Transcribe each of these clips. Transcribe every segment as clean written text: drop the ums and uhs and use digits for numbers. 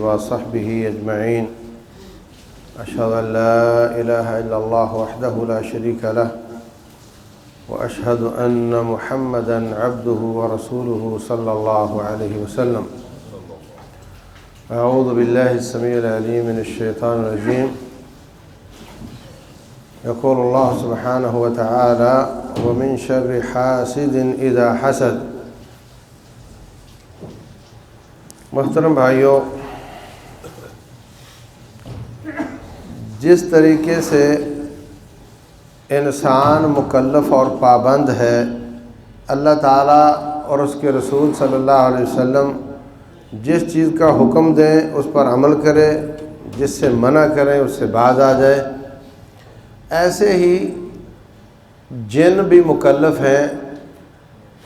وصحبه أجمعين. أشهد أن لا إله إلا الله وحده لا شريك له وأشهد أن محمدًا عبده ورسوله صلى الله عليه وسلم. أعوذ بالله السميع العليم من الشيطان الرجيم. يقول الله سبحانه وتعالى: ومن شر حاسد إذا حسد. محترم بھائیوں، جس طریقے سے انسان مکلف اور پابند ہے، اللہ تعالیٰ اور اس کے رسول صلی اللہ علیہ وسلم جس چیز کا حکم دیں اس پر عمل کرے، جس سے منع کریں اس سے باز آ جائے، ایسے ہی جن بھی مکلف ہیں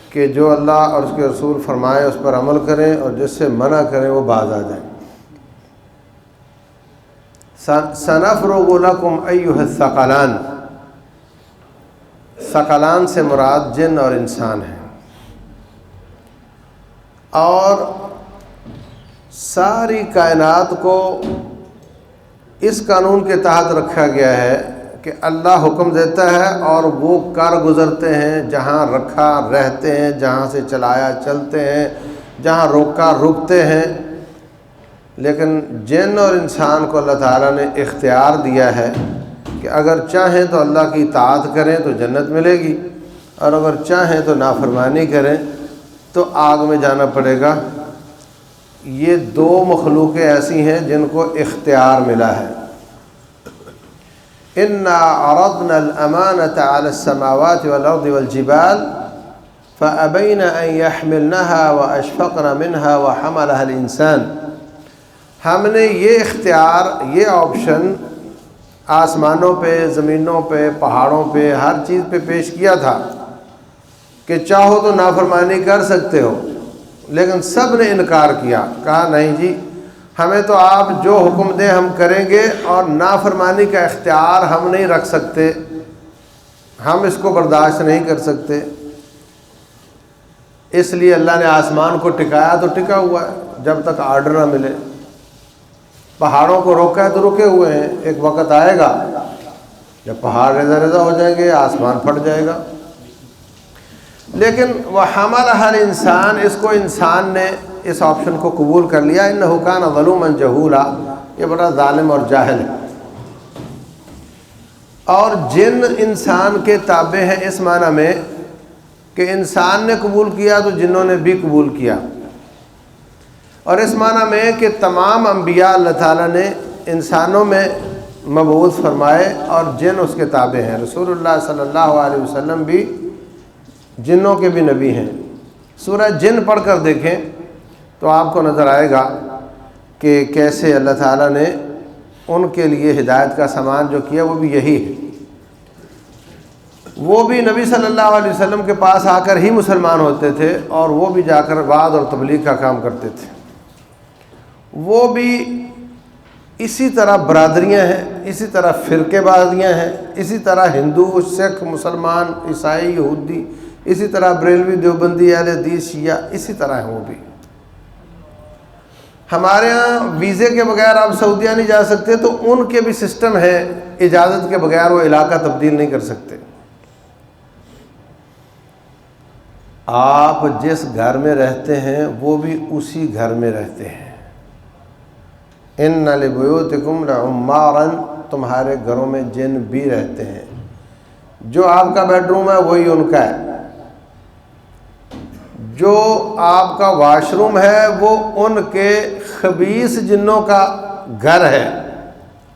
کہ جو اللہ اور اس کے رسول فرمائے اس پر عمل کریں اور جس سے منع کریں وہ باز آ جائیں۔ سنفرغ لکم ایھا الثقلان، ثقلان سے مراد جن اور انسان ہیں، اور ساری کائنات کو اس قانون کے تحت رکھا گیا ہے کہ اللہ حکم دیتا ہے اور وہ کر گزرتے ہیں، جہاں رکھا رہتے ہیں، جہاں سے چلایا چلتے ہیں، جہاں روکا رکتے ہیں۔ لیکن جن اور انسان کو اللہ تعالیٰ نے اختیار دیا ہے کہ اگر چاہیں تو اللہ کی اطاعت کریں تو جنت ملے گی، اور اگر چاہیں تو نافرمانی کریں تو آگ میں جانا پڑے گا۔ یہ دو مخلوقیں ایسی ہیں جن کو اختیار ملا ہے۔ اِنَّا عَرَضْنَا الْأَمَانَةَ عَلَى السَّمَاوَاتِ وَالْأَرْضِ وَالْجِبَالِ فَأَبَيْنَ أَن يَحْمِلْنَهَا وَأَشْفَقْنَ مِنْهَا وَحَمَلَهَا الْإِنسَانُ۔ ہم نے یہ اختیار، یہ آپشن آسمانوں پہ، زمینوں پہ، پہاڑوں پہ، ہر چیز پہ پیش کیا تھا کہ چاہو تو نافرمانی کر سکتے ہو، لیکن سب نے انکار کیا، کہا نہیں جی، ہمیں تو آپ جو حکم دیں ہم کریں گے، اور نافرمانی کا اختیار ہم نہیں رکھ سکتے، ہم اس کو برداشت نہیں کر سکتے۔ اس لیے اللہ نے آسمان کو ٹکایا تو ٹکا ہوا ہے جب تک آرڈر نہ ملے، پہاڑوں کو روکا ہے تو رکے ہوئے ہیں۔ ایک وقت آئے گا جب پہاڑ ریزہ ریزہ ہو جائیں گے، آسمان پھٹ جائے گا۔ لیکن وَحَمَلَهَا الْإِنسَانُ، اس کو انسان نے اس آپشن کو قبول کر لیا۔ إِنَّهُ كَانَ ظَلُومًا جَهُولًا، یہ بڑا ظالم اور جاہل ہے۔ اور جن انسان کے تابع ہیں اس معنی میں کہ انسان نے قبول کیا تو جنوں نے بھی قبول کیا، اور اس معنی میں کہ تمام انبیاء اللہ تعالیٰ نے انسانوں میں مبعوث فرمائے اور جن اس کے تابع ہیں۔ رسول اللہ صلی اللہ علیہ وسلم بھی جنوں کے بھی نبی ہیں۔ سورہ جن پڑھ کر دیکھیں تو آپ کو نظر آئے گا کہ کیسے اللہ تعالیٰ نے ان کے لیے ہدایت کا سامان جو کیا وہ بھی یہی ہے۔ وہ بھی نبی صلی اللہ علیہ وسلم کے پاس آ کر ہی مسلمان ہوتے تھے، اور وہ بھی جا کر وعظ اور تبلیغ کا کام کرتے تھے۔ وہ بھی اسی طرح برادریاں ہیں، اسی طرح فرقے بازیاں ہیں، اسی طرح ہندو، سکھ، مسلمان، عیسائی، یہودی، اسی طرح بریلوی، دیوبندی، اہل حدیث، شیعہ، اسی طرح ہیں وہ بھی۔ ہمارے ہاں ویزے کے بغیر آپ سعودیہ نہیں جا سکتے، تو ان کے بھی سسٹم ہے، اجازت کے بغیر وہ علاقہ تبدیل نہیں کر سکتے۔ آپ جس گھر میں رہتے ہیں وہ بھی اسی گھر میں رہتے ہیں۔ اِنَّ لِبُيُوتِكُمْ لَعُمَّارًا، تمہارے گھروں میں جن بھی رہتے ہیں۔ جو آپ کا بیڈ روم ہے وہی ان کا ہے، جو آپ کا واش روم ہے وہ ان کے خبیث جنوں کا گھر ہے،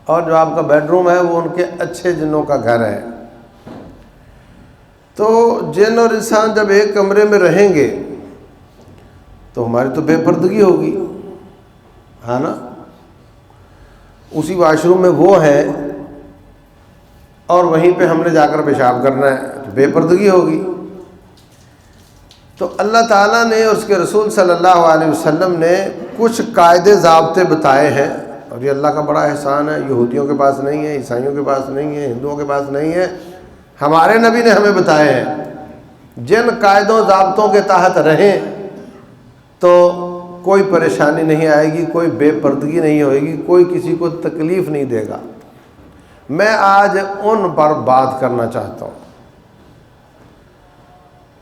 اور جو آپ کا بیڈ روم ہے وہ ان کے اچھے جنوں کا گھر ہے۔ تو جن اور انسان جب ایک کمرے میں رہیں گے تو ہماری تو بے پردگی ہوگی، ہے نا؟ اسی واش روم میں وہ ہیں اور وہیں پہ ہم نے جا کر پیشاب کرنا ہے، تو بے پردگی ہوگی۔ تو اللہ تعالیٰ نے اور اس کے رسول صلی اللہ علیہ وسلم نے کچھ قاعدے ضابطے بتائے ہیں، اور یہ اللہ کا بڑا احسان ہے۔ یہودیوں کے پاس نہیں ہے، عیسائیوں کے پاس نہیں ہے، ہندوؤں کے پاس نہیں ہے، ہمارے نبی نے ہمیں بتائے ہیں۔ جن قاعدوں ضابطوں کے تحت رہیں تو کوئی پریشانی نہیں آئے گی، کوئی بے پردگی نہیں ہوئے گی، کوئی کسی کو تکلیف نہیں دے گا۔ میں آج ان پر بات کرنا چاہتا ہوں۔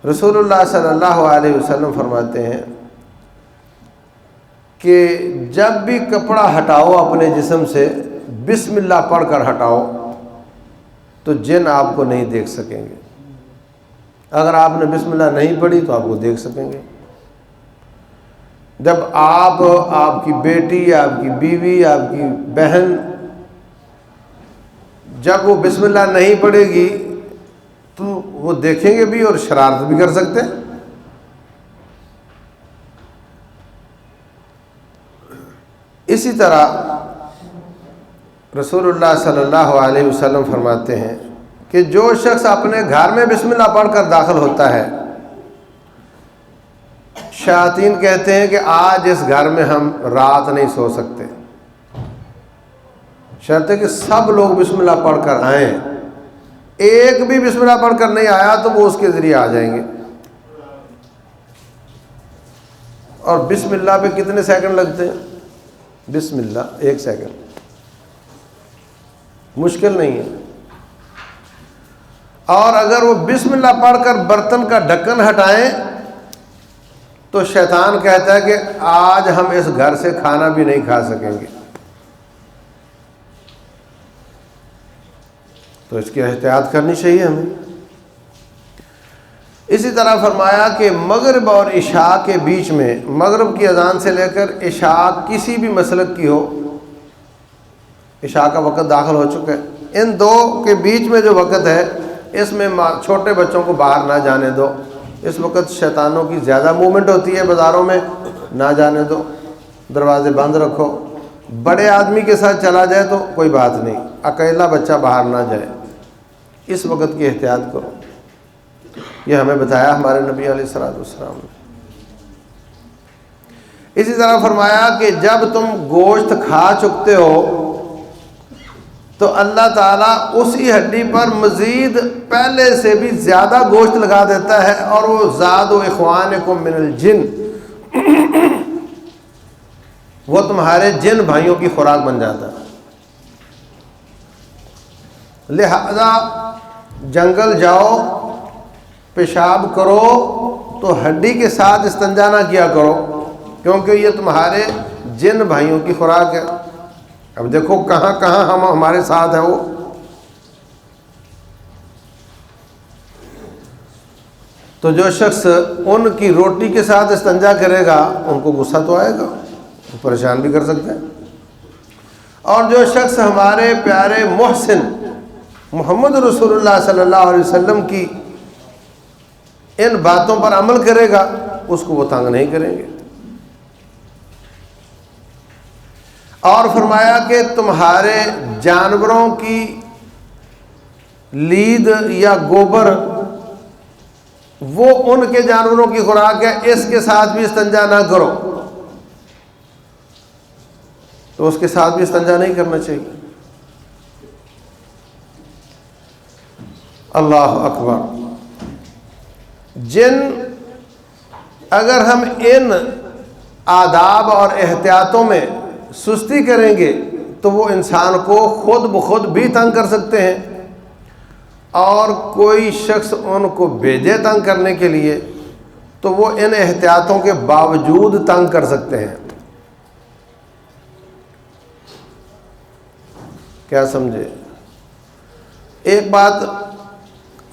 رسول اللہ صلی اللہ علیہ وسلم فرماتے ہیں کہ جب بھی کپڑا ہٹاؤ اپنے جسم سے بسم اللہ پڑھ کر ہٹاؤ تو جن آپ کو نہیں دیکھ سکیں گے۔ اگر آپ نے بسم اللہ نہیں پڑھی تو آپ کو دیکھ سکیں گے۔ جب آپ کی بیٹی، آپ کی بیوی، آپ کی بہن جب وہ بسم اللہ نہیں پڑھے گی تو وہ دیکھیں گے بھی اور شرارت بھی کر سکتے ہیں۔ اسی طرح رسول اللہ صلی اللہ علیہ وسلم فرماتے ہیں کہ جو شخص اپنے گھر میں بسم اللہ پڑھ کر داخل ہوتا ہے، شیاطین کہتے ہیں کہ آج اس گھر میں ہم رات نہیں سو سکتے، شرط ہے کہ سب لوگ بسم اللہ پڑھ کر آئیں، ایک بھی بسم اللہ پڑھ کر نہیں آیا تو وہ اس کے ذریعے آ جائیں گے۔ اور بسم اللہ پہ کتنے سیکنڈ لگتے ہیں؟ بسم اللہ 1 سیکنڈ، مشکل نہیں ہے۔ اور اگر وہ بسم اللہ پڑھ کر برتن کا ڈھکن ہٹائیں تو شیطان کہتا ہے کہ آج ہم اس گھر سے کھانا بھی نہیں کھا سکیں گے۔ تو اس کی احتیاط کرنی چاہیے ہمیں۔ اسی طرح فرمایا کہ مغرب اور عشاء کے بیچ میں، مغرب کی اذان سے لے کر عشاء کسی بھی مسلک کی ہو، عشاء کا وقت داخل ہو چکا ہے، ان دو کے بیچ میں جو وقت ہے اس میں چھوٹے بچوں کو باہر نہ جانے دو۔ اس وقت شیطانوں کی زیادہ موومنٹ ہوتی ہے بازاروں میں، نہ جانے دو، دروازے بند رکھو۔ بڑے آدمی کے ساتھ چلا جائے تو کوئی بات نہیں، اکیلا بچہ باہر نہ جائے، اس وقت کی احتیاط کرو۔ یہ ہمیں بتایا ہمارے نبی علیہ السلام نے۔ اسی طرح فرمایا کہ جب تم گوشت کھا چکتے ہو تو اللہ تعالیٰ اسی ہڈی پر مزید پہلے سے بھی زیادہ گوشت لگا دیتا ہے، اور وہ زاد و اخوانکم من الجن، وہ تمہارے جن بھائیوں کی خوراک بن جاتا ہے۔ لہذا جنگل جاؤ، پیشاب کرو تو ہڈی کے ساتھ استنجا نہ کیا کرو، کیونکہ یہ تمہارے جن بھائیوں کی خوراک ہے۔ اب دیکھو کہاں کہاں ہمارے ساتھ ہیں وہ۔ تو جو شخص ان کی روٹی کے ساتھ استنجا کرے گا ان کو غصہ تو آئے گا، وہ پریشان بھی کر سکتے ہیں۔ اور جو شخص ہمارے پیارے محسن محمد رسول اللہ صلی اللہ علیہ وسلم کی ان باتوں پر عمل کرے گا اس کو وہ تنگ نہیں کریں گے۔ اور فرمایا کہ تمہارے جانوروں کی لید یا گوبر وہ ان کے جانوروں کی خوراک ہے، اس کے ساتھ بھی استنجا نہ کرو، تو اس کے ساتھ بھی استنجا نہیں کرنا چاہیے۔ اللہ اکبر۔ جن اگر ہم ان آداب اور احتیاطوں میں سستی کریں گے تو وہ انسان کو خود بخود بھی تنگ کر سکتے ہیں، اور کوئی شخص ان کو بھیجے تنگ کرنے کے لیے تو وہ ان احتیاطوں کے باوجود تنگ کر سکتے ہیں۔ کیا سمجھے؟ ایک بات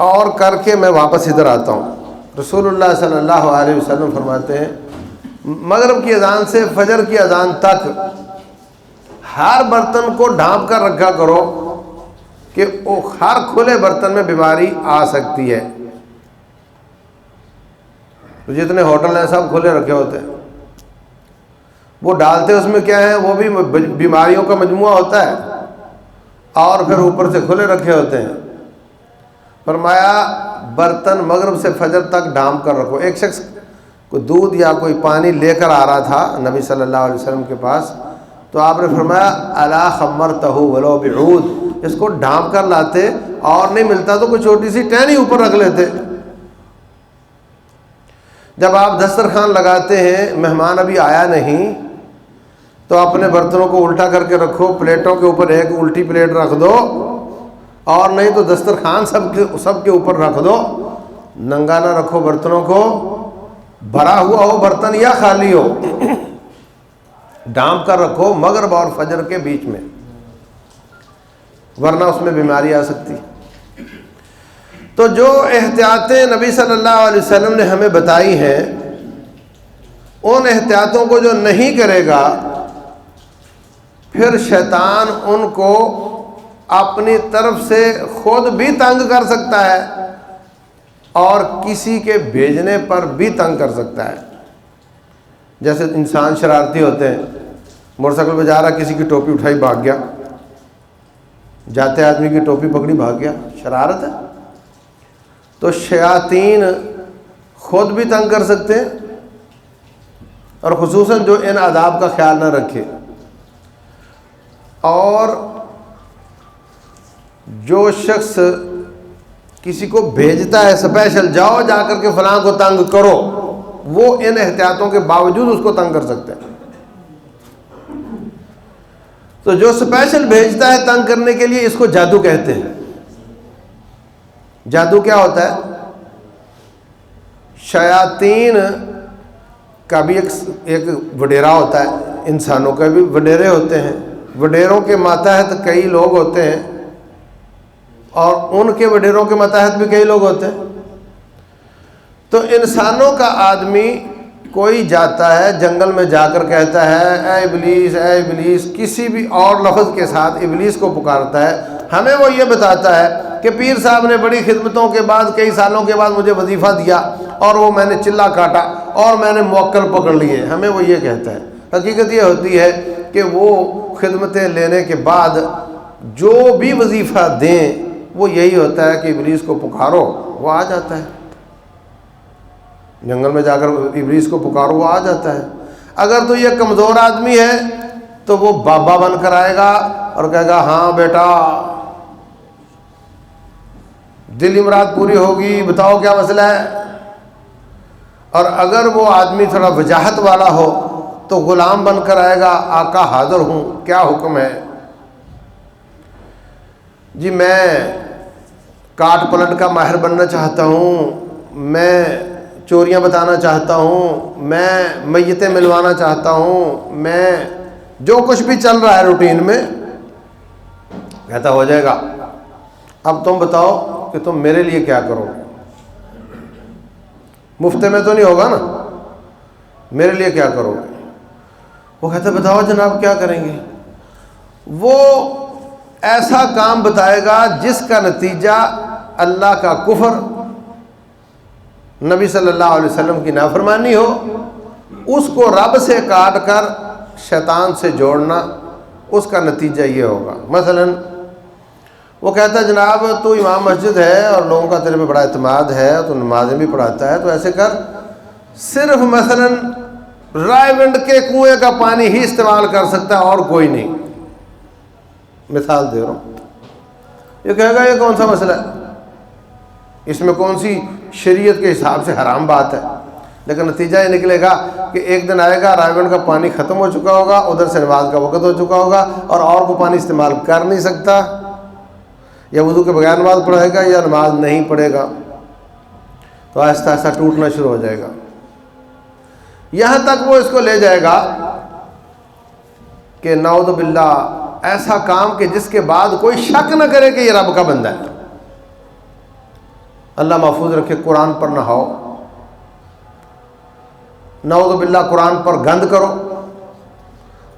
اور کر کے میں واپس ادھر آتا ہوں۔ رسول اللہ صلی اللہ علیہ وسلم فرماتے ہیں مغرب کی اذان سے فجر کی اذان تک ہر برتن کو ڈھانپ کر رکھا کرو کہ ہر کھلے برتن میں بیماری آ سکتی ہے۔ تو جتنے ہوٹل ہیں سب کھلے رکھے ہوتے ہیں، وہ ڈالتے اس میں کیا ہے، وہ بھی بیماریوں کا مجموعہ ہوتا ہے، اور پھر اوپر سے کھلے رکھے ہوتے ہیں۔ فرمایا برتن مغرب سے فجر تک ڈھانپ کر رکھو۔ ایک شخص کوئی دودھ یا کوئی پانی لے کر آ رہا تھا نبی صلی اللہ علیہ وسلم کے پاس، تو آپ نے فرمایا الا خمرتہ ولو بعود، اس کو ڈھانپ کر لاتے، اور نہیں ملتا تو کوئی چھوٹی سی ٹہنی اوپر رکھ لیتے۔ جب آپ دسترخوان لگاتے ہیں، مہمان ابھی آیا نہیں، تو اپنے برتنوں کو الٹا کر کے رکھو، پلیٹوں کے اوپر ایک الٹی پلیٹ رکھ دو، اور نہیں تو دسترخوان سب کے اوپر رکھ دو، ننگا نہ رکھو برتنوں کو، بھرا ہوا ہو برتن یا خالی ہو، ڈانپ کر رکھو مغرب اور فجر کے بیچ میں، ورنہ اس میں بیماری آ سکتی۔ تو جو احتیاطیں نبی صلی اللہ علیہ وسلم نے ہمیں بتائی ہیں، ان احتیاطوں کو جو نہیں کرے گا، پھر شیطان ان کو اپنی طرف سے خود بھی تنگ کر سکتا ہے اور کسی کے بھیجنے پر بھی تنگ کر سکتا ہے۔ جیسے انسان شرارتی ہوتے ہیں، موٹر سائیکل پہ جا رہا، کسی کی ٹوپی اٹھائی بھاگ گیا، جاتے آدمی کی ٹوپی پکڑی بھاگ گیا، شرارت ہے۔ تو شیاطین خود بھی تنگ کر سکتے ہیں، اور خصوصاً جو ان آداب کا خیال نہ رکھے، اور جو شخص کسی کو بھیجتا ہے اسپیشل، جاؤ جا کر کے فلاں کو تنگ کرو، وہ ان احتیاطوں کے باوجود اس کو تنگ کر سکتے ہیں۔ تو جو اسپیشل بھیجتا ہے تنگ کرنے کے لیے، اس کو جادو کہتے ہیں۔ جادو کیا ہوتا ہے؟ شیاطین کا بھی ایک وڈیرا ہوتا ہے، انسانوں کا بھی وڈیرے ہوتے ہیں، وڈیروں کے ماتحت کئی لوگ ہوتے ہیں، اور ان کے وڈیروں کے ماتحت بھی کئی لوگ ہوتے ہیں۔ تو انسانوں کا آدمی کوئی جاتا ہے جنگل میں، جا کر کہتا ہے اے ابلیس اے ابلیس، کسی بھی اور لفظ کے ساتھ ابلیس کو پکارتا ہے، ہمیں وہ یہ بتاتا ہے کہ پیر صاحب نے بڑی خدمتوں کے بعد، کئی سالوں کے بعد مجھے وظیفہ دیا، اور وہ میں نے چلا کاٹا اور میں نے موکل پکڑ لیے، ہمیں وہ یہ کہتا ہے۔ حقیقت یہ ہوتی ہے کہ وہ خدمتیں لینے کے بعد جو بھی وظیفہ دیں، وہ یہی ہوتا ہے کہ ابلیس کو پکارو، وہ آ جاتا ہے۔ جنگل میں جا کر ابلیس کو پکارو، وہ آ جاتا ہے۔ اگر تو یہ کمزور آدمی ہے تو وہ بابا بن کر آئے گا اور کہے گا ہاں بیٹا دلی مراد پوری ہوگی، بتاؤ کیا مسئلہ ہے۔ اور اگر وہ آدمی تھوڑا وجاہت والا ہو تو غلام بن کر آئے گا، آقا حاضر ہوں، کیا حکم ہے؟ جی میں کاٹ پلٹ کا ماہر بننا چاہتا ہوں، میں چوریاں بتانا چاہتا ہوں، میں میتیں ملوانا چاہتا ہوں، میں جو کچھ بھی چل رہا ہے روٹین میں، کہتا ہو جائے گا۔ اب تم بتاؤ کہ تم میرے لیے کیا کرو گے؟ مفت میں تو نہیں ہوگا نا، میرے لیے کیا کرو گے؟ وہ کہتا بتاؤ جناب کیا کریں گے؟ وہ ایسا کام بتائے گا جس کا نتیجہ اللہ کا کفر، نبی صلی اللہ علیہ وسلم کی نافرمانی ہو، اس کو رب سے کاٹ کر شیطان سے جوڑنا، اس کا نتیجہ یہ ہوگا۔ مثلا وہ کہتا ہے جناب تو امام مسجد ہے اور لوگوں کا تیرے پہ بڑا اعتماد ہے، تو نمازیں بھی پڑھاتا ہے، تو ایسے کر صرف مثلا رائے ونڈ کے کنویں کا پانی ہی استعمال کر سکتا ہے اور کوئی نہیں، مثال دے رہا ہوں۔ یہ کہے گا یہ کون سا مسئلہ ہے، اس میں کون سی شریعت کے حساب سے حرام بات ہے؟ لیکن نتیجہ یہ نکلے گا کہ ایک دن آئے گا، رائے ونڈ کا پانی ختم ہو چکا ہوگا، ادھر سے نماز کا وقت ہو چکا ہوگا، اور کو پانی استعمال کر نہیں سکتا، یا وضو کے بغیر نماز پڑھے گا یا نماز نہیں پڑھے گا، تو آہستہ آہستہ ٹوٹنا شروع ہو جائے گا، یہاں تک وہ اس کو لے جائے گا کہ نعوذ باللہ ایسا کام کہ جس کے بعد کوئی شک نہ کرے کہ یہ رب کا بندہ ہے۔ اللہ محفوظ رکھے، قرآن پر نہاؤ، نعوذ باللہ قرآن پر گند کرو،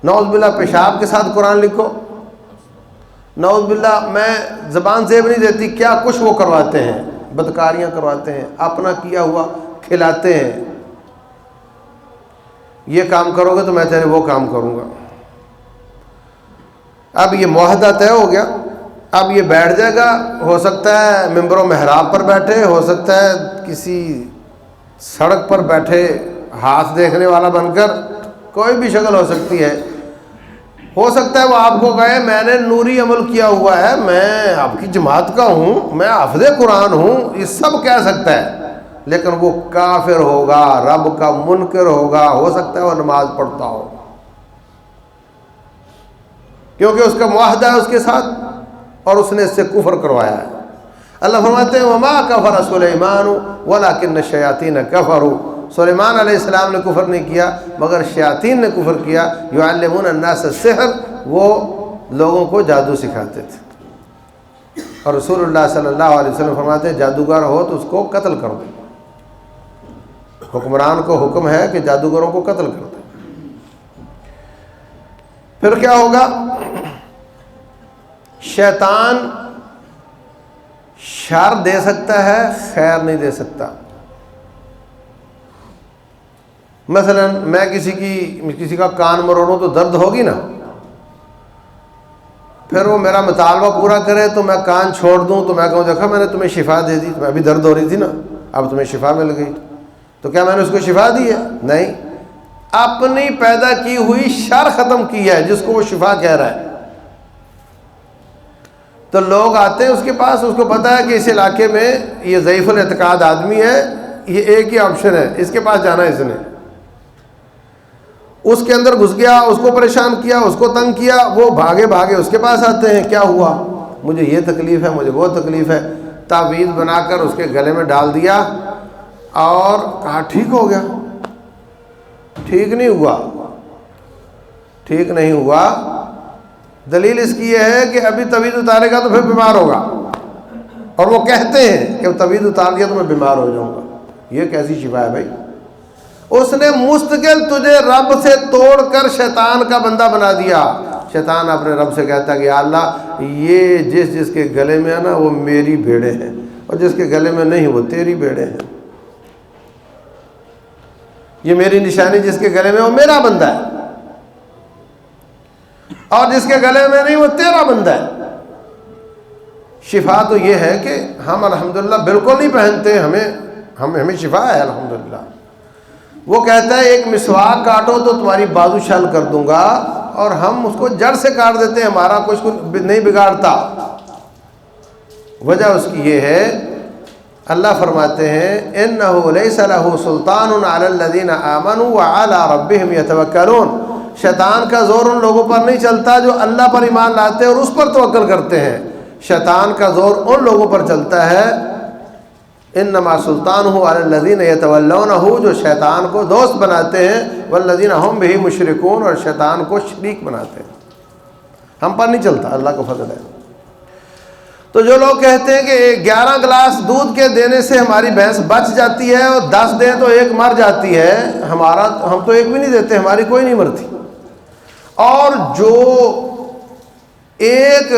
نعوذ باللہ پیشاب کے ساتھ قرآن لکھو، نعوذ باللہ میں زبان زیب نہیں دیتی، کیا کچھ وہ کرواتے ہیں، بدکاریاں کرواتے ہیں، اپنا کیا ہوا کھلاتے ہیں، یہ کام کرو گے تو میں تیرے وہ کام کروں گا۔ اب یہ معاہدہ طے ہو گیا، اب یہ بیٹھ جائے گا، ہو سکتا ہے ممبر و محراب پر بیٹھے، ہو سکتا ہے کسی سڑک پر بیٹھے ہاتھ دیکھنے والا بن کر، کوئی بھی شکل ہو سکتی ہے، ہو سکتا ہے وہ آپ کو کہے میں نے نوری عمل کیا ہوا ہے، میں آپ کی جماعت کا ہوں، میں حافظ قرآن ہوں، یہ سب کہہ سکتا ہے، لیکن وہ کافر ہوگا، رب کا منکر ہوگا، ہو سکتا ہے وہ نماز پڑھتا ہو، کیونکہ اس کا معاہدہ ہے اس کے ساتھ اور اس نے اس سے کفر کروایا ہے۔ اللہ فرماتے ہیں وما کفر سلیمان ولکن الشیاطین کفروا، سلیمان علیہ السلام نے کفر نہیں کیا مگر شیاطین نے کفر کیا۔ یعلمون الناس السحر، وہ لوگوں کو جادو سکھاتے تھے، اور رسول اللہ صلی اللہ علیہ وسلم فرماتے ہیں جادوگر ہو تو اس کو قتل کر دو، حکمران کو حکم ہے کہ جادوگروں کو قتل کر دو۔ پھر کیا ہوگا؟ شیطان شر دے سکتا ہے، خیر نہیں دے سکتا۔ مثلا میں کسی کا کان مروڑوں تو درد ہوگی نا، پھر وہ میرا مطالبہ پورا کرے تو میں کان چھوڑ دوں تو میں کہوں دیکھا میں نے تمہیں شفا دے دی، تمہیں ابھی درد ہو رہی تھی نا، اب تمہیں شفا مل گئی، تو کیا میں نے اس کو شفا دی ہے؟ نہیں، اپنی پیدا کی ہوئی شر ختم کی ہے جس کو وہ شفا کہہ رہا ہے۔ تو لوگ آتے ہیں اس کے پاس، اس کو پتہ ہے کہ اس علاقے میں یہ ضعیف الاعتقاد آدمی ہے، یہ ایک ہی آپشن ہے، اس کے پاس جانا ہے، اس نے اس کے اندر گھس گیا، اس کو پریشان کیا، اس کو تنگ کیا، وہ بھاگے بھاگے اس کے پاس آتے ہیں، کیا ہوا؟ مجھے یہ تکلیف ہے، مجھے وہ تکلیف ہے، تعویذ بنا کر اس کے گلے میں ڈال دیا اور کہا ٹھیک ہو گیا۔ ٹھیک نہیں ہوا، ٹھیک نہیں ہوا۔ دلیل اس کی یہ ہے کہ ابھی تعویذ اتارے گا تو پھر بیمار ہوگا، اور وہ کہتے ہیں کہ تعویذ اتار دیا تو میں بیمار ہو جاؤں گا۔ یہ کیسی شفا ہے بھائی؟ اس نے مستقل تجھے رب سے توڑ کر شیطان کا بندہ بنا دیا۔ شیطان اپنے رب سے کہتا ہے کہ یا اللہ یہ جس کے گلے میں ہے نا وہ میری بھیڑیں ہیں، اور جس کے گلے میں نہیں وہ تیری بھیڑیں ہیں۔ یہ میری نشانی جس کے گلے میں وہ میرا بندہ ہے، اور جس کے گلے میں نہیں وہ تیرا بندہ ہے۔ شفا تو یہ ہے کہ ہم الحمدللہ بالکل نہیں پہنتے، ہمیں شفا ہے الحمدللہ۔ وہ کہتا ہے ایک مسواک کاٹو تو تمہاری بازو چھل کر دوں گا، اور ہم اس کو جڑ سے کاٹ دیتے ہیں، ہمارا کچھ نہیں بگاڑتا۔ وجہ اس کی یہ ہے، اللہ فرماتے ہیں اِنَّهُ لَيْسَ لَهُ سُلْطَانٌ عَلَى الَّذِينَ آمَنُوا وَعَلَىٰ رَبِّهِمْ يَتَوَكَّلُونَ، شیطان کا زور ان لوگوں پر نہیں چلتا جو اللہ پر ایمان لاتے ہیں اور اس پر توکل کرتے ہیں۔ شیطان کا زور ان لوگوں پر چلتا ہے انما سلطانہ علی الذین یتولونہ، جو شیطان کو دوست بناتے ہیں، والذین ہم بہ مشرکون، اور شیطان کو شریک بناتے ہیں۔ ہم پر نہیں چلتا، اللہ کا فضل ہے۔ تو جو لوگ کہتے ہیں کہ 11 گلاس دودھ کے دینے سے ہماری بھینس بچ جاتی ہے اور 10 دیں تو ایک مر جاتی ہے، ہم تو ایک بھی نہیں دیتے، ہماری کوئی نہیں مرتی۔ اور جو ایک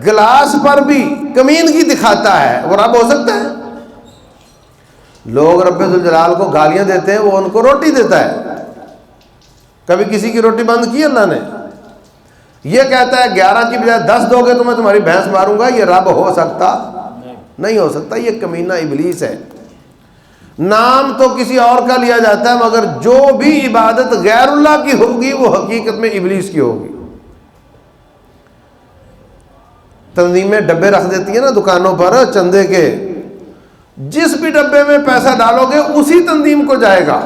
گلاس پر بھی کمینگی دکھاتا ہے وہ رب ہو سکتا ہے؟ لوگ رب ذوالجلال کو گالیاں دیتے ہیں، وہ ان کو روٹی دیتا ہے۔ کبھی کسی کی روٹی بند کی اللہ نے؟ یہ کہتا ہے 11 کی بجائے 10 دو گے تو میں تمہاری بھینس ماروں گا، یہ رب ہو سکتا؟ نہیں ہو سکتا، یہ کمینہ ابلیس ہے۔ نام تو کسی اور کا لیا جاتا ہے، مگر جو بھی عبادت غیر اللہ کی ہوگی وہ حقیقت میں ابلیس کی ہوگی۔ تنظیمیں ڈبے رکھ دیتی ہیں نا دکانوں پر چندے کے، جس بھی ڈبے میں پیسہ ڈالو گے اسی تنظیم کو جائے گا۔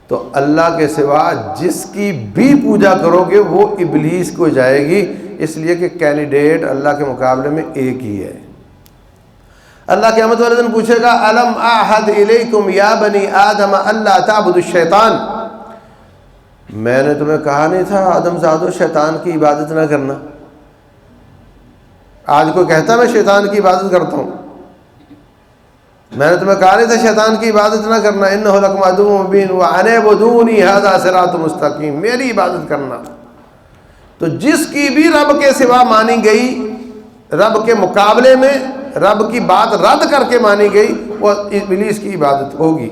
تو اللہ کے سوا جس کی بھی پوجا کرو گے وہ ابلیس کو جائے گی، اس لیے کہ کینڈیڈیٹ اللہ کے مقابلے میں ایک ہی ہے۔ اللہ قیامت والے دن پوچھے گا الم اعہد الیکم یا بنی آدم الا تعبدوا الشیطان، میں نے تمہیں کہا نہیں تھا آدم زادو شیطان کی عبادت نہ کرنا؟ آج کوئی کہتا میں شیطان کی عبادت کرتا ہوں؟ میں نے تمہیں کہا نہیں تھا شیطان کی عبادت نہ کرنا؟ انہ لکم عدو مبین وان اعبدونی ھذا صراط مستقیم، میری عبادت کرنا۔ تو جس کی بھی رب کے سوا مانی گئی، رب کے مقابلے میں رب کی بات رد کر کے مانی گئی، وہ ابلیس کی عبادت ہوگی،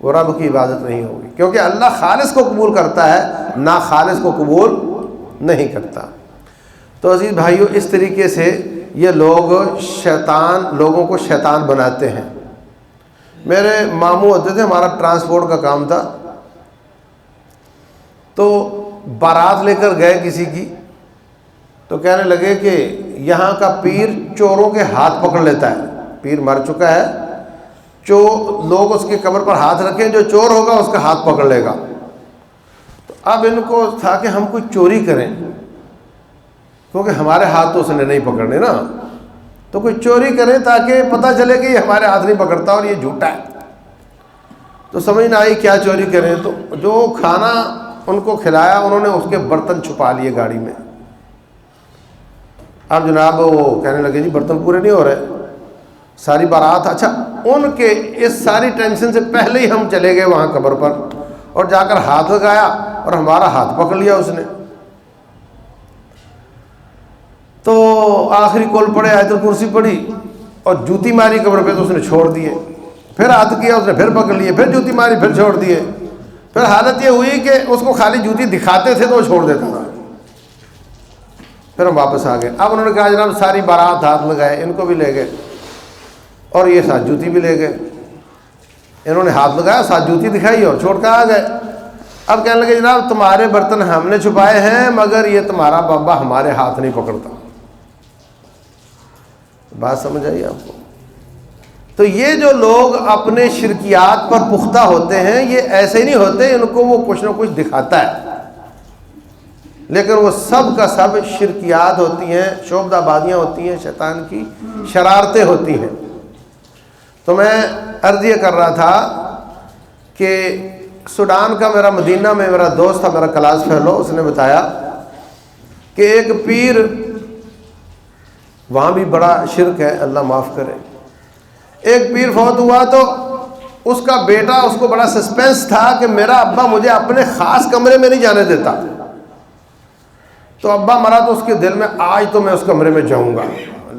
وہ رب کی عبادت نہیں ہوگی، کیونکہ اللہ خالص کو قبول کرتا ہے، ناخالص کو قبول نہیں کرتا۔ تو عزیز بھائیو، اس طریقے سے یہ لوگ لوگوں کو شیطان بناتے ہیں۔ میرے ماموں ہوتے تھے، ہمارا ٹرانسپورٹ کا کام تھا، تو بارات لے کر گئے کسی کی، تو کہنے لگے کہ یہاں کا پیر چوروں کے ہاتھ پکڑ لیتا ہے، پیر مر چکا ہے لوگ اس کی قبر پر ہاتھ رکھیں، جو چور ہوگا اس کا ہاتھ پکڑ لے گا۔ تو اب ان کو تھا کہ ہم کوئی چوری کریں، کیونکہ ہمارے ہاتھ تو اس نے نہیں پکڑنے نا، تو کوئی چوری کریں تاکہ پتہ چلے کہ یہ ہمارے ہاتھ نہیں پکڑتا اور یہ جھوٹا ہے۔ تو سمجھ نہ آئی کیا چوری کریں، تو جو کھانا ان کو کھلایا انہوں نے اس کے برتن چھپا لیے گاڑی میں۔ اب جناب وہ کہنے لگے جی برتن پورے نہیں ہو رہے، ساری بارات، اچھا ان کے اس ساری ٹینشن سے پہلے ہی ہم چلے گئے وہاں قبر پر اور جا کر ہاتھ لگایا اور ہمارا ہاتھ پکڑ لیا اس نے۔ تو آخری کول پڑے، آیت الکرسی پڑھی اور جوتی ماری قبر پہ، تو اس نے چھوڑ دیے۔ پھر ہاتھ کیا اس نے، پھر پکڑ لیے، پھر جوتی ماری، پھر چھوڑ دیے۔ پھر حالت یہ ہوئی کہ اس کو خالی جوتی دکھاتے تھے تو وہ چھوڑ دیتا تھا۔ پھر ہم واپس آ گئے۔ اب انہوں نے کہا جناب ساری بارات ہاتھ لگائے، ان کو بھی لے گئے اور یہ ساتھ جوتی بھی لے گئے۔ انہوں نے ہاتھ لگایا، ساتھ جوتی دکھائی اور چھوڑ کر آ گئے۔ اب کہنے لگے جناب تمہارے برتن ہم نے چھپائے ہیں مگر یہ تمہارا بابا ہمارے ہاتھ نہیں پکڑتا۔ بات سمجھ آئی آپ کو؟ تو یہ جو لوگ اپنے شرکیات پر پختہ ہوتے ہیں یہ ایسے نہیں ہوتے، ان کو وہ کچھ نہ کچھ دکھاتا ہے، لیکن وہ سب کا سب شرکیات ہوتی ہیں، شعبدہ بازیاں ہوتی ہیں، شیطان کی شرارتیں ہوتی ہیں۔ تو میں عرض یہ کر رہا تھا کہ سوڈان کا میرا مدینہ میں میرا دوست تھا، میرا کلاس فیلو، اس نے بتایا کہ ایک پیر، وہاں بھی بڑا شرک ہے اللہ معاف کرے، ایک پیر فوت ہوا تو اس کا بیٹا اس کو بڑا سسپینس تھا کہ میرا ابا مجھے اپنے خاص کمرے میں نہیں جانے دیتا، تو ابا مرا تو اس کے دل میں آج تو میں اس کمرے میں جاؤں گا،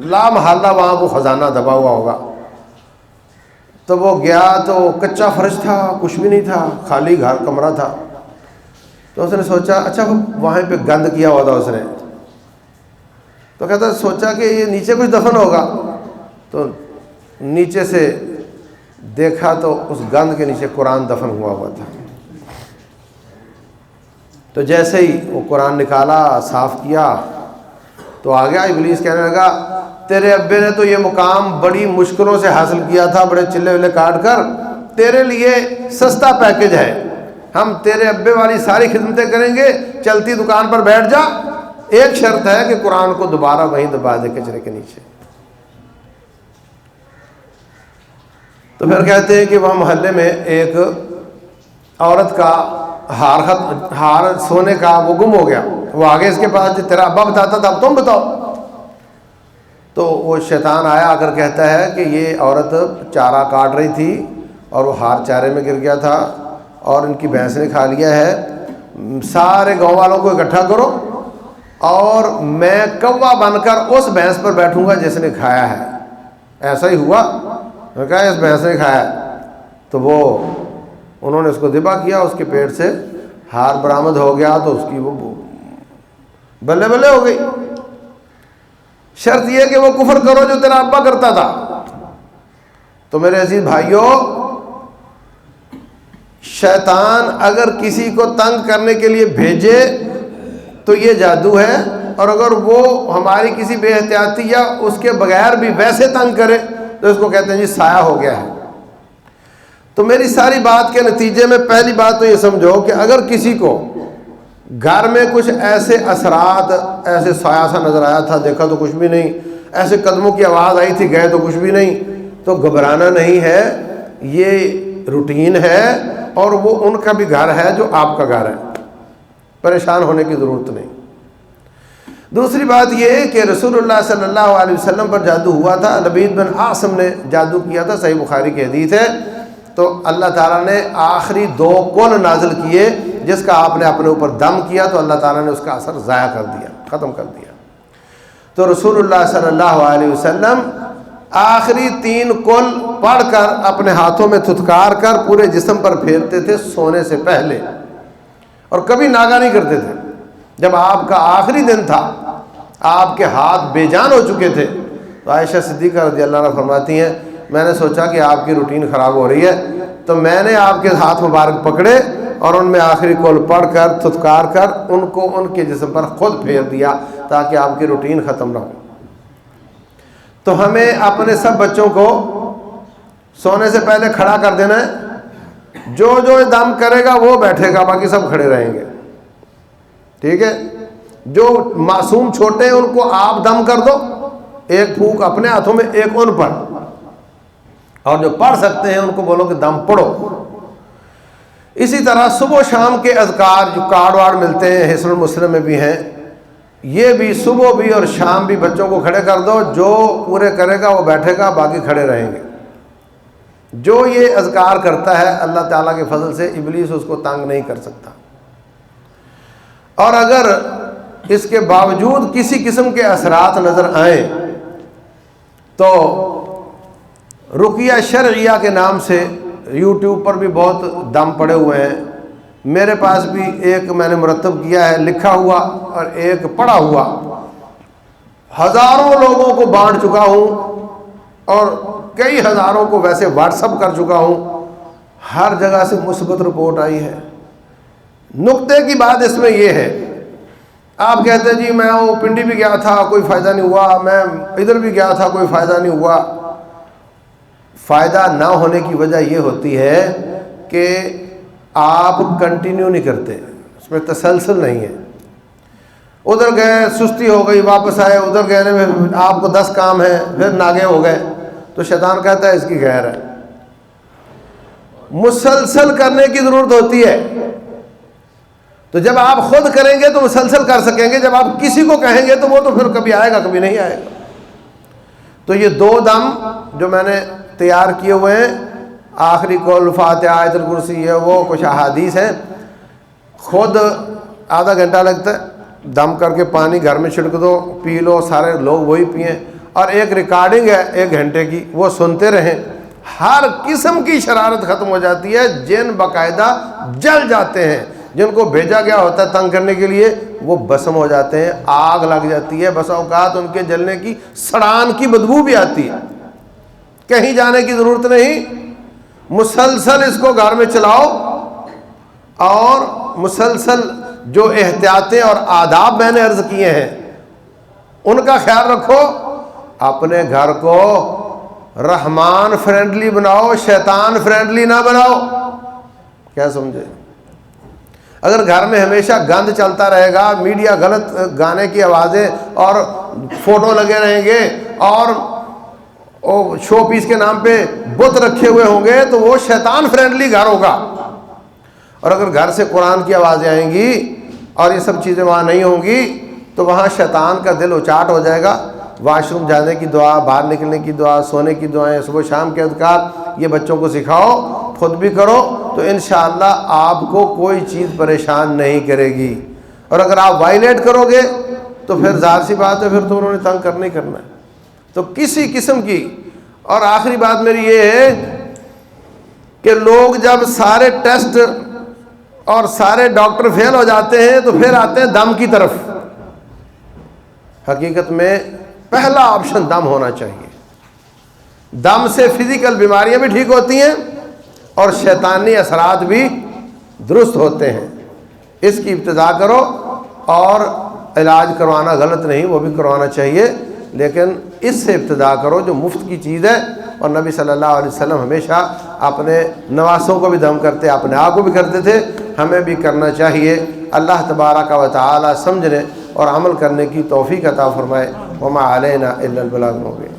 لا محالہ وہاں وہ خزانہ دبا ہوا ہوگا۔ تو وہ گیا تو کچا فرش تھا، کچھ بھی نہیں تھا، خالی گھر کمرہ تھا۔ تو اس نے سوچا اچھا وہاں پہ گند کیا ہوا تھا اس نے، تو کہتا سوچا کہ یہ نیچے کچھ دفن ہوگا، تو نیچے سے دیکھا تو اس گند کے نیچے قرآن دفن ہوا تھا۔ تو جیسے ہی وہ قرآن نکالا، صاف کیا، تو آ گیا ابلیس کہنے لگا تیرے ابے نے تو یہ مقام بڑی مشکلوں سے حاصل کیا تھا، بڑے چلے ولے کاٹ کر، تیرے لیے سستا پیکج ہے، ہم تیرے ابے والی ساری خدمتیں کریں گے، چلتی دکان پر بیٹھ جا، ایک شرط ہے کہ قرآن کو دوبارہ وہیں دبا دے کچرے کے نیچے۔ تو پھر کہتے ہیں کہ وہاں محلے میں ایک عورت کا ہار سونے کا وہ گم ہو گیا، وہ آگے اس کے پاس تیرا ابا بتاتا تھا اب تم بتاؤ۔ تو وہ شیطان آیا آ کر کہتا ہے کہ یہ عورت چارہ کاٹ رہی تھی اور وہ ہار چارے میں گر گیا تھا اور ان کی بھینس نے کھا لیا ہے، سارے گاؤں والوں کو اکٹھا کرو اور میں کوا بن کر اس بھینس پر بیٹھوں گا جس نے کھایا ہے۔ ایسا ہی ہوا، میں کہا اس بھینس نے کھایا ہے، تو وہ انہوں نے اس کو ذبح کیا، اس کے پیٹ سے ہار برآمد ہو گیا، تو اس کی وہ بلے بلے ہو گئی۔ شرط یہ کہ وہ کفر کرو جو تیرا ابا کرتا تھا۔ تو میرے عزیز بھائیوں، شیطان اگر کسی کو تنگ کرنے کے لیے بھیجے تو یہ جادو ہے، اور اگر وہ ہماری کسی بے احتیاطی یا اس کے بغیر بھی ویسے تنگ کرے تو اس کو کہتے ہیں جی سایہ ہو گیا ہے۔ تو میری ساری بات کے نتیجے میں پہلی بات تو یہ سمجھو کہ اگر کسی کو گھر میں کچھ ایسے اثرات، ایسے سایہ سا نظر آیا تھا، دیکھا تو کچھ بھی نہیں، ایسے قدموں کی آواز آئی تھی گئے تو کچھ بھی نہیں، تو گھبرانا نہیں ہے، یہ روٹین ہے اور وہ ان کا بھی گھر ہے جو آپ کا گھر ہے، پریشان ہونے کی ضرورت نہیں۔ دوسری بات یہ کہ رسول اللہ صلی اللہ علیہ وسلم پر جادو ہوا تھا، لبید بن عاصم نے جادو کیا تھا، صحیح بخاری کی حدیث ہے۔ تو اللہ تعالیٰ نے آخری 2 کل نازل کیے، جس کا آپ نے اپنے اوپر دم کیا تو اللہ تعالیٰ نے اس کا اثر ضائع کر دیا، ختم کر دیا۔ تو رسول اللہ صلی اللہ علیہ وسلم آخری 3 کل پڑھ کر اپنے ہاتھوں میں تھتکار کر پورے جسم پر پھیرتے تھے سونے سے پہلے، اور کبھی ناگا نہیں کرتے تھے۔ جب آپ کا آخری دن تھا، آپ کے ہاتھ بے جان ہو چکے تھے، تو عائشہ صدیقہ رضی اللہ عنہا فرماتی ہیں میں نے سوچا کہ آپ کی روٹین خراب ہو رہی ہے، تو میں نے آپ کے ہاتھ مبارک پکڑے اور ان میں آخری کول پڑھ کر تھتکار کر ان کو ان کے جسم پر خود پھیر دیا تاکہ آپ کی روٹین ختم نہ ہو۔ تو ہمیں اپنے سب بچوں کو سونے سے پہلے کھڑا کر دینا ہے، جو دم کرے گا وہ بیٹھے گا، باقی سب کھڑے رہیں گے، ٹھیک ہے؟ جو معصوم چھوٹے ہیں ان کو آپ دم کر دو، ایک پھونک اپنے ہاتھوں میں، ایک ان پر، اور جو پڑھ سکتے ہیں ان کو بولو کہ دم پڑھو۔ اسی طرح صبح و شام کے اذکار جو کارڈ وارڈ ملتے ہیں، حصن المسلم میں بھی ہیں، یہ بھی صبح بھی اور شام بھی بچوں کو کھڑے کر دو، جو پورے کرے گا وہ بیٹھے گا، باقی کھڑے رہیں گے۔ جو یہ اذکار کرتا ہے اللہ تعالیٰ کے فضل سے ابلیس اس کو تنگ نہیں کر سکتا۔ اور اگر اس کے باوجود کسی قسم کے اثرات نظر آئیں تو رقیہ شرعیہ کے نام سے یوٹیوب پر بھی بہت دم پڑے ہوئے ہیں، میرے پاس بھی ایک میں نے مرتب کیا ہے لکھا ہوا اور ایک پڑھا ہوا، ہزاروں لوگوں کو بانٹ چکا ہوں اور کئی ہزاروں کو ویسے واٹس اپ کر چکا ہوں، ہر جگہ سے مثبت رپورٹ آئی ہے۔ نقطے کی بات اس میں یہ ہے، آپ کہتے ہیں جی میں وہ پنڈی بھی گیا تھا کوئی فائدہ نہیں ہوا، میں ادھر بھی گیا تھا کوئی فائدہ نہیں ہوا۔ فائدہ نہ ہونے کی وجہ یہ ہوتی ہے کہ آپ کنٹینیو نہیں کرتے، اس میں تسلسل نہیں ہے۔ ادھر گئے سستی ہو گئی، واپس آئے، ادھر گئے میں آپ کو 10 کام ہیں، پھر ناگے ہو گئے، تو شیطان کہتا ہے اس کی خیر ہے۔ مسلسل کرنے کی ضرورت ہوتی ہے، تو جب آپ خود کریں گے تو مسلسل کر سکیں گے، جب آپ کسی کو کہیں گے تو وہ تو پھر کبھی آئے گا کبھی نہیں آئے گا۔ تو یہ 2 دم جو میں نے تیار کیے ہوئے ہیں، آخری قول فاتحہ آیت الکرسی ہے، وہ کچھ احادیث ہیں، خود آدھا گھنٹہ لگتا ہے، دم کر کے پانی گھر میں چھڑک دو، پی لو، سارے لوگ وہی پئیں، اور ایک ریکارڈنگ ہے 1 گھنٹے کی، وہ سنتے رہیں، ہر قسم کی شرارت ختم ہو جاتی ہے۔ جن باقاعدہ جل جاتے ہیں، جن کو بھیجا گیا ہوتا ہے تنگ کرنے کے لیے، وہ بسم ہو جاتے ہیں، آگ لگ جاتی ہے، بس اوقات ان کے جلنے کی سڑان کی بدبو بھی آتی ہے۔ کہیں جانے کی ضرورت نہیں، مسلسل اس کو گھر میں چلاؤ، اور مسلسل جو احتیاطیں اور آداب میں نے عرض کیے ہیں ان کا خیال رکھو۔ اپنے گھر کو رحمان فرینڈلی بناؤ، شیطان فرینڈلی نہ بناؤ۔ کیا سمجھے؟ اگر گھر میں ہمیشہ گند چلتا رہے گا، میڈیا غلط گانے کی آوازیں اور فوٹو لگے رہیں گے، اور شو پیس کے نام پہ بت رکھے ہوئے ہوں گے، تو وہ شیطان فرینڈلی گھر ہوگا۔ اور اگر گھر سے قرآن کی آوازیں آئیں گی اور یہ سب چیزیں وہاں نہیں ہوں گی، تو وہاں شیطان کا دل اچاٹ ہو جائے گا۔ واش روم جانے کی دعا، باہر نکلنے کی دعا، سونے کی دعائیں، صبح شام کے اذکار، یہ بچوں کو سکھاؤ، خود بھی کرو، تو انشاءاللہ آپ کو کوئی چیز پریشان نہیں کرے گی۔ اور اگر آپ وائلیٹ کرو گے تو پھر ظاہر سی بات ہے، پھر تو انہوں نے تنگ کرنا ہی کرنا ہے۔ تو کسی قسم کی، اور آخری بات میری یہ ہے کہ لوگ جب سارے ٹیسٹ اور سارے ڈاکٹر فیل ہو جاتے ہیں تو پھر آتے ہیں دم کی طرف۔ حقیقت میں پہلا آپشن دم ہونا چاہیے۔ دم سے فزیکل بیماریاں بھی ٹھیک ہوتی ہیں اور شیطانی اثرات بھی درست ہوتے ہیں۔ اس کی ابتدا کرو، اور علاج کروانا غلط نہیں، وہ بھی کروانا چاہیے، لیکن اس سے ابتدا کرو جو مفت کی چیز ہے۔ اور نبی صلی اللہ علیہ وسلم ہمیشہ اپنے نواسوں کو بھی دم کرتے، اپنے آپ کو بھی کرتے تھے، ہمیں بھی کرنا چاہیے۔ اللہ تبارک و تعالی سمجھنے اور عمل کرنے کی توفیق عطا فرمائے۔ وما علینا الا البلاغ المبین۔